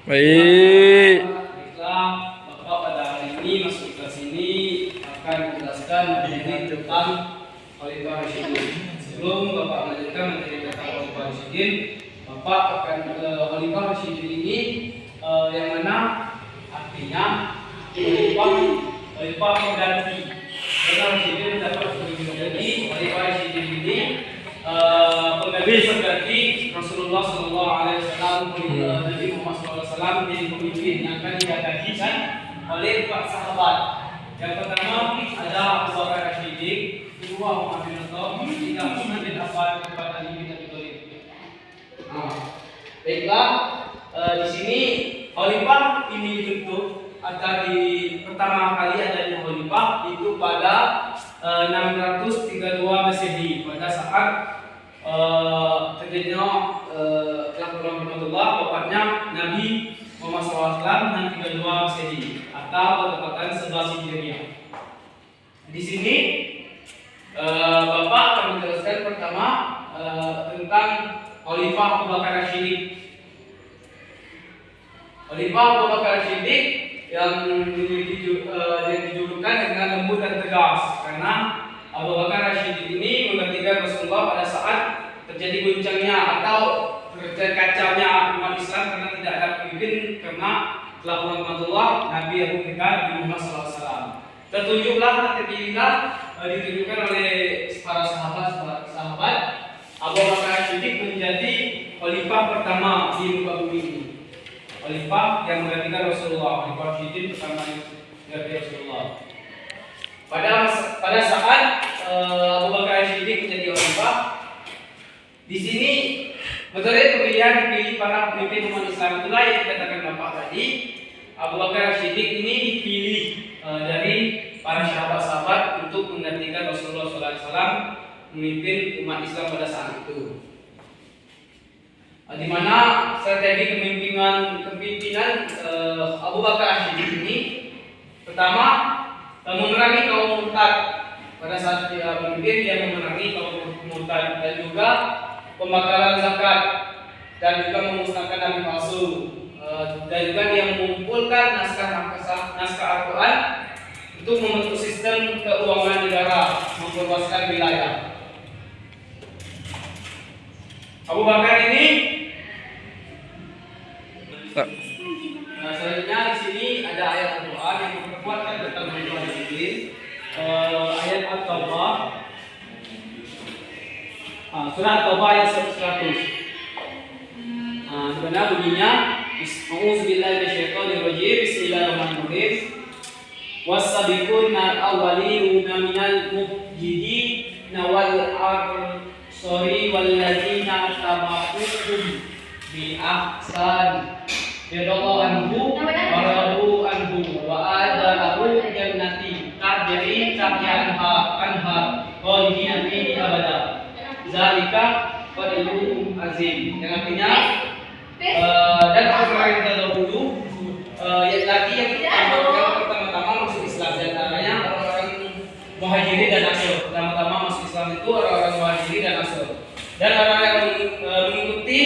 Baik. Baiklah, Bapak pada hari ini masuk kelas ini akan menjelaskan materi tentang Khalifah Rasyidin. Sebelum Bapak melanjutkan materi tentang Khalifah Rasyidin, Bapak akan Khalifah Rasyidin ini yang mana artinya Khalifah pengganti. Khalifah Rasyidin dapat menjadi Khalifah Rasyidin ini pengganti Rasulullah Sallallahu Alaihi Wasallam, Nabi Muhammad Sallallahu Alaihi Wasallam menjadi pemimpin yang akan digantikan oleh empat sahabat. Yang pertama ada Abu Bakar As-Siddiq, kedua Umar bin Khattab, ketiga Utsman bin Affan, keempat Ali bin Abi Thalib. Baiklah, di sini Khalifah ini dibentuk atau di pertama kali adanya Khalifah itu pada 632 Masehi, pada saat terjadinya rahmatullah wafatnya Nabi Muhammad SAW dan 32 Masehi atau bertepatan 11 Hijriah. Di sini Bapak akan menjelaskan pertama tentang Khalifah Abu Bakar As-Siddiq. Khalifah Abu Bakar As-Siddiq yang dijulukan dengan lembut dan tegas karena Abu Bakar As-Siddiq ini menggantikan Rasulullah pada saat terjadi goncangnya atau terjadi kacaunya umat Islam karena tidak ada pemimpin karena telah rahmatullah Nabi Abu Bakar bin Muhammad SAW. Tertunjuklah terpilihlah ditunjukkan oleh para sahabat Abu Bakar As-Siddiq menjadi khalifah pertama di muka bumi ini. Khalifah yang menggantikan Rasulullah, Khalifah As-Siddiq pertama yang mengganti Rasulullah. Pada saat Abu Bakar As-Siddiq menjadi khalifah, di sini metode pemilihan dipilih para pemimpin umat Islam itulah yang dikatakan Bapak tadi. Abu Bakar As-Siddiq ini dipilih dari para sahabat-sahabat untuk menggantikan Rasulullah SAW memimpin umat Islam pada saat itu. Di mana strategi kepemimpinan Abu Bakar As-Siddiq ini pertama memerangi kaum murtad. Pada saat dia memimpin, dia memerangi kaum murtad dan juga pembakaran zakat dan juga memusnahkan nabi palsu dan juga dia mengumpulkan naskah Al-Quran untuk membentuk sistem keuangan negara, memperluaskan wilayah. Abu Bakar ini selanjutnya di sini ada ayat Al-Quran yang memperkuatkan tentang Khalifah Rasyidin. Ayat At-Taubah, surah At-Taubah ayat 100. Benar bunyinya, A'udzubillahi minasyaitonirrajim. Bismillahirrahmanirrahim. Was-sabiquna al-awwaluna minal muhajirin wal ansari walladzina tabauhum bi ihsan radhiyallahu anhu wa radu anhu wa adalahu jannati tajri tahtiha anhar khalidina fiha abada zalika fadlun azim. Yang artinya dan orang-orang yang terdahulu lagi yang pertama masuk Islam, dan namanya orang-orang Muhajirin dan Ansor. Pertama-tama masuk Islam itu orang-orang Muhajirin dan Ansor, dan orang yang mengikuti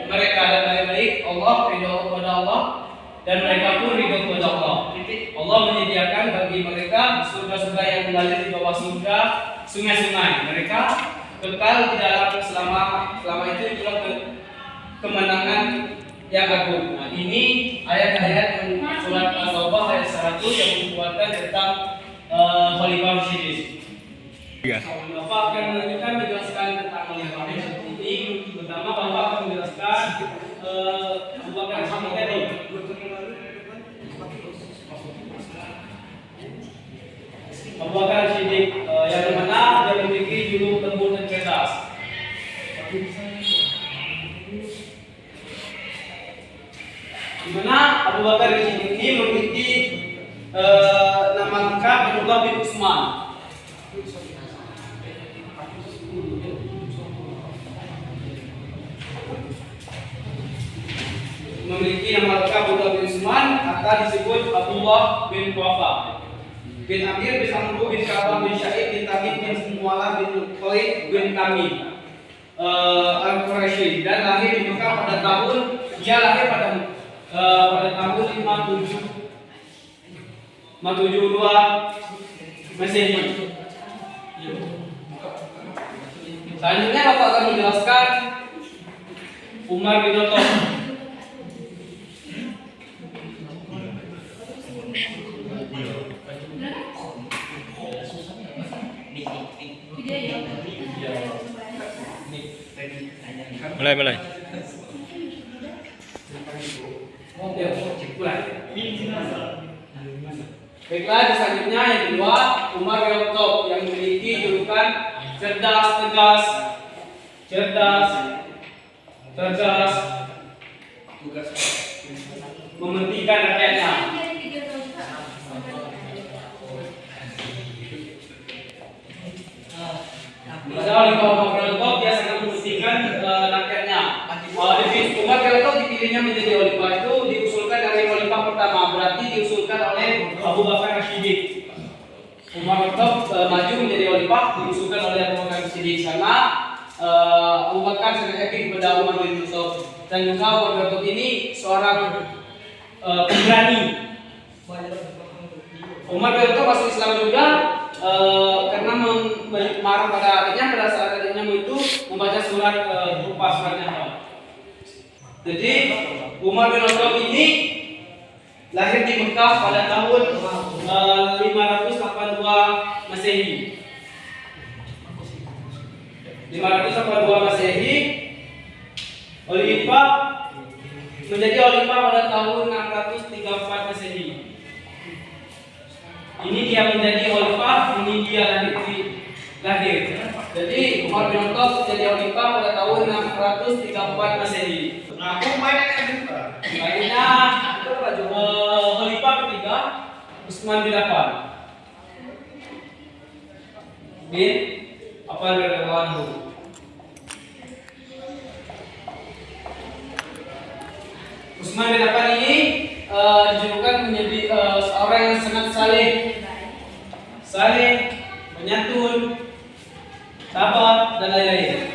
mereka dan baik-baik Allah, ridho kepada Allah, dan mereka pun ridho kepada Allah. Allah menyediakan bagi mereka surga-surga yang mengalir di bawah surga, sungai-sungai. Mereka kekal di dalam selama itu, itulah kemenangan yang agung. Nah, ini ayat-ayat yang surat At-Taubah ayat 100 yang menguatkan tentang Khalifah Rasyidin. Bapak akan melanjutkan menjelaskan tentang Khalifah Rasyidin ini. Pertama Bapak akan menjelaskan Abu Bakar As-Siddiq tadi. Abu Bakar As-Siddiq yang mana dia memiliki juluk lembut dan cerdas. Di mana Abu Bakar As-Siddiq ini memiliki nama lengkap Abdullah bin Utsman. Memiliki nama lengkap Abdullah bin Utsman atau disebut Abdullah bin Quafa bin Amir bin Amr bin Ka'ab bin Sa'id bin Tamim bin Mu'ala bin Khalid bin Tamim Al-Quraisy, dan lahir di Mekah pada tahun dia lahir pada pada tahun 572 Masehi. Selanjutnya Bapak akan menjelaskan Umar bin Khattab. Mulai. Baiklah, selanjutnya yang kedua, Umar bin Khattab yang memiliki julukan cerdas, mementingkan rakyatnya. Padahal di bawah Umar bin Khattab dia sangat mementingkan rakyatnya. Umar bin Khattab dipilihnya menjadi khalifah itu diusulkan dari khalifah pertama, berarti diusulkan oleh Abu Bakar As-Siddiq. Umar bin Khattab maju menjadi khalifah diusulkan oleh Abu Bakar As-Siddiq karena Abu Bakar sangat yakin kepada Umar bin Khattab, dan juga Umar bin Khattab ini seorang pemberani. Umar bin Khattab masuk Islam juga karena marah pada adiknya, pada saat adiknya itu membaca surat berupa suratnya. Jadi Umar bin Khattab ini lahir di Mekah pada tahun 582 Masehi. 582 Masehi. Khalifah menjadi khalifah pada tahun 634 Masehi. Ini dia menjadi khalifah, ini dia lahir. Jadi Umar bin Khattab menjadi khalifah pada tahun 634 Masehi. Lainnya khalifah ketiga Utsman bin Affan radhiyallahu anhu. Utsman bin Affan ini dijulukan menjadi seorang yang sangat saleh, penyantun, sabar dan lain-lain.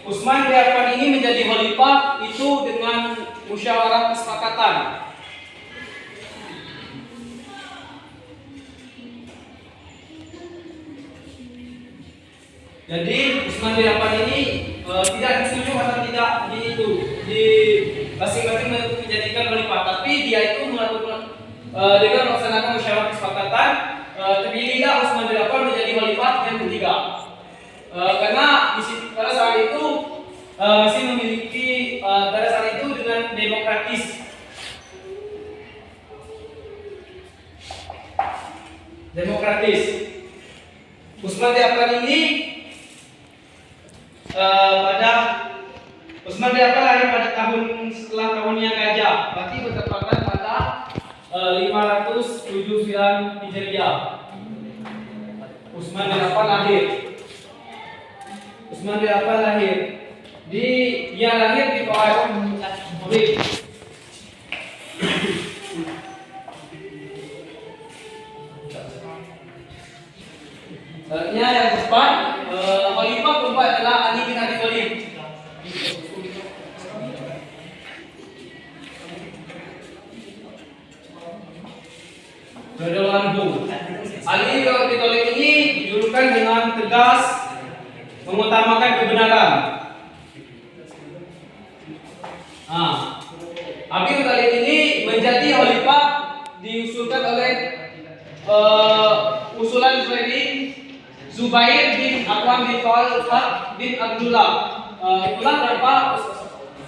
Utsman bin Affan ini menjadi khalifah itu dengan musyawarah kesepakatan. Jadi Utsman bin Affan ini tidak ditunjuk atau tidak di masing-masing menjadikan khalifah, tapi dia itu melakukan dengan melaksanakan musyawarah kesepakatan, terpilihlah Utsman bin Affan menjadi khalifah yang ketiga. Karena pada saat itu masih memiliki pada saat itu dengan demokratis. Utsman bin Affan ini Utsman bin Affan lahir pada tahun setelah tahunnya gajah, berarti bertepatan pada 579 Hijriah. Utsman bin Affan lahir. Dia lahir di bawah yang keempat, khalifah keempat adalah Ali bin Abi Thalib. Ali bin Abi Thalib ini dijulukan dengan tegas, mengutamakan kebenaran. Abi bin Thalib ini menjadi khalifah diusulkan oleh usulan Zubair bin Awam bin Talha bin Abdullah. Itulah kenapa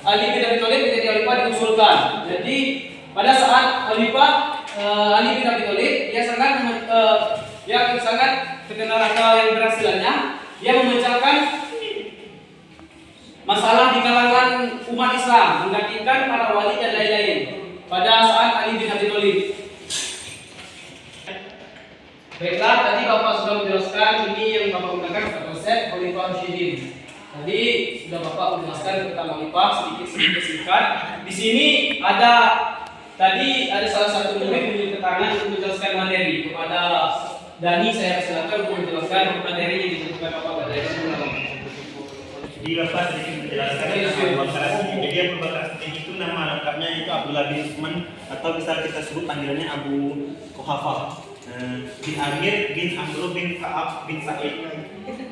Ali bin Abi Thalib menjadi khalifah diusulkan. Jadi pada saat khalifah Ali bin Abi Thalib, dia sangat terkenal yang keberhasilannya. Dia memecahkan masalah di kalangan umat Islam, menggantikan para wali dan lain-lain pada saat Ali bin Abi Thalib. Baiklah, tadi Bapak sudah menjelaskan ini yang Bapak gunakan konsep Khalifah Rasyidin. Tadi sudah Bapak menjelaskan tentang khalifah sedikit singkat. Di sini ada salah satu murid menunjuk keterangan untuk menjelaskan materi. Kepada Dani saya persilakan untuk menjelaskan materi yang ditentukan Bapak pada Di Bapak sedikit menjelaskan tentang Abu Bakar As-Siddiq. Jadi Abu Bakar As-Siddiq itu nama lengkapnya itu Abdullah bin Utsman atau bisa kita sebut panggilannya Abu Quhafah bin Amir bin Amr bin Ka'ab bin Sa'id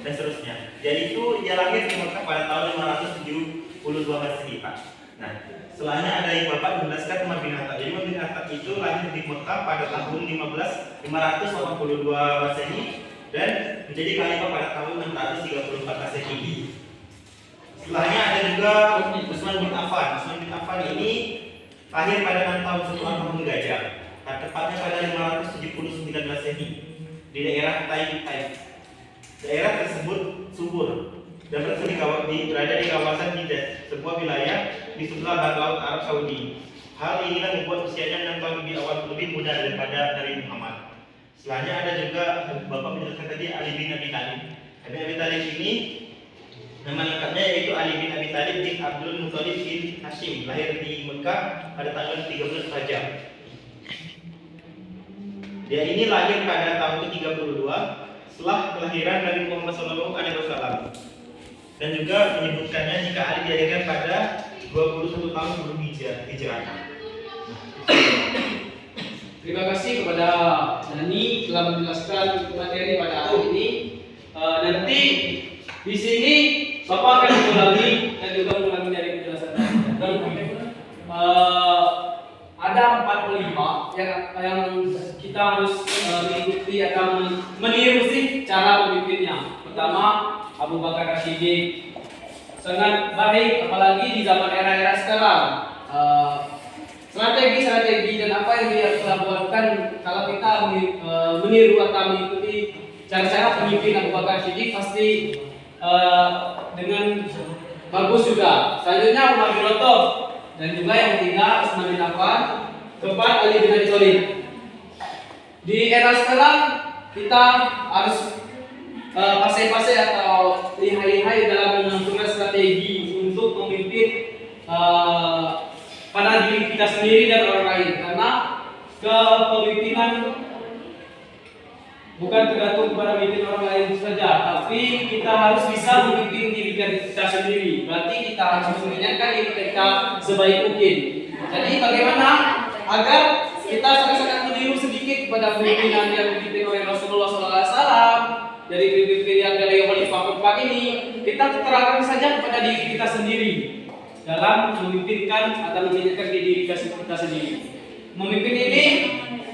dan seterusnya. Jadi itu dia lahir di Mekah pada tahun 572 Masehi, Pak. Nah, setelahnya ada yang Bapak menjelaskan Umar bin Khattab. Jadi Umar bin Khattab itu lahir di Mekah pada tahun 582 Masehi dan menjadi khalifah pada tahun 634 Masehi. Setelahnya ada juga Utsman bin Affan. Utsman bin Affan ini lahir pada 6 tahun setelah tahun gajah. Tepatnya pada 579 Masehi di daerah Taif. Daerah tersebut subur dan berada di kawasan Hijaz, sebuah wilayah di sebelah barat laut Arab Saudi. Hal inilah membuat usianya 6 tahun lebih muda daripada Nabi Muhammad. Setelahnya ada juga Bapak menjelaskan tadi Ali bin Abi Thalib. Ali bin Abi Thalib ini nama lengkapnya yaitu Ali bin Abi Thalib bin Abdul Muthalib bin Hashim, lahir di Mekah pada tanggal 13 Rajab. Dia ini lahir pada tahun ke-32 setelah kelahiran Nabi Muhammad SAW. Dan juga menyebutkannya jika Ali dilahirkan pada 21 tahun sebelum hijrah. Terima kasih kepada Nani telah menjelaskan materi pada hari ini. Nanti di sini Bapak akan mengulangi dan juga mengulangi dari penjelasan ada 45 yang kita harus mengikuti atau meniru sih cara pemimpinnya. Pertama, Abu Bakar As-Siddiq sangat baik, apalagi di zaman era-era sekarang. Strategi dan apa yang dia telah buatkan kalau kita meniru atau mengikuti cara-cara pemimpin Abu Bakar As-Siddiq pasti dengan bagus juga. Selanjutnya Umar bin Khattab dan juga yang ketiga Utsman bin Affan, keempat Ali bin Abi Thalib. Di era sekarang kita harus pasai-pasai atau lihai-lihai dalam menentukan strategi untuk memimpin pada diri kita sendiri dan orang lain, karena kepemimpinan bukan tergantung pada memimpin orang lain saja, tapi kita harus bisa memimpin diri kita sendiri. Berarti kita harus mengingatkan diri kita sebaik mungkin. Jadi bagaimana agar kita sangat-sangat meniru sedikit pada pemimpinan yang dipimpin oleh Rasulullah SAW, dari pemimpin yang dari Khalifah keempat ini, kita terapkan saja kepada diri kita sendiri dalam memimpinkan atau mengingatkan diri kita sendiri. Memimpin ini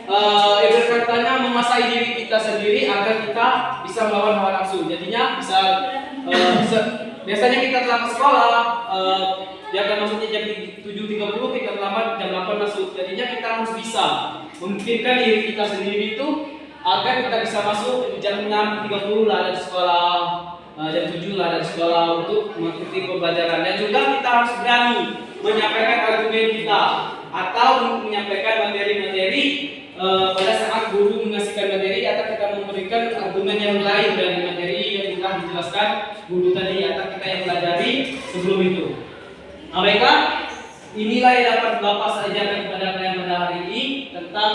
ibarat katanya menguasai diri kita sendiri agar kita bisa melawan hawa nafsu. Jadinya bisa biasanya kita telah ke sekolah, ya kan maksudnya jam 7.30 kita terlambat jam 8 masuk. Jadinya kita harus bisa memikirkan diri kita sendiri itu agar kita bisa masuk jam 6.30 lah dari sekolah, jam 7 lah dari sekolah untuk mengikuti pembelajaran. Dan juga kita harus berani menyampaikan argumen kita atau menyampaikan materi-materi pada saat guru mengasihkan materi atau kita memberikan argumen yang lain dari materi yang telah dijelaskan guru tadi atau kita yang pelajari sebelum itu. Nah, baiklah, inilah yang dapat Bapak sajikan kepada kalian pada hari ini tentang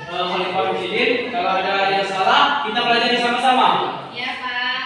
Khalifah Rasyidin. Kalau ada yang salah, kita pelajari sama-sama. Ya, Pak.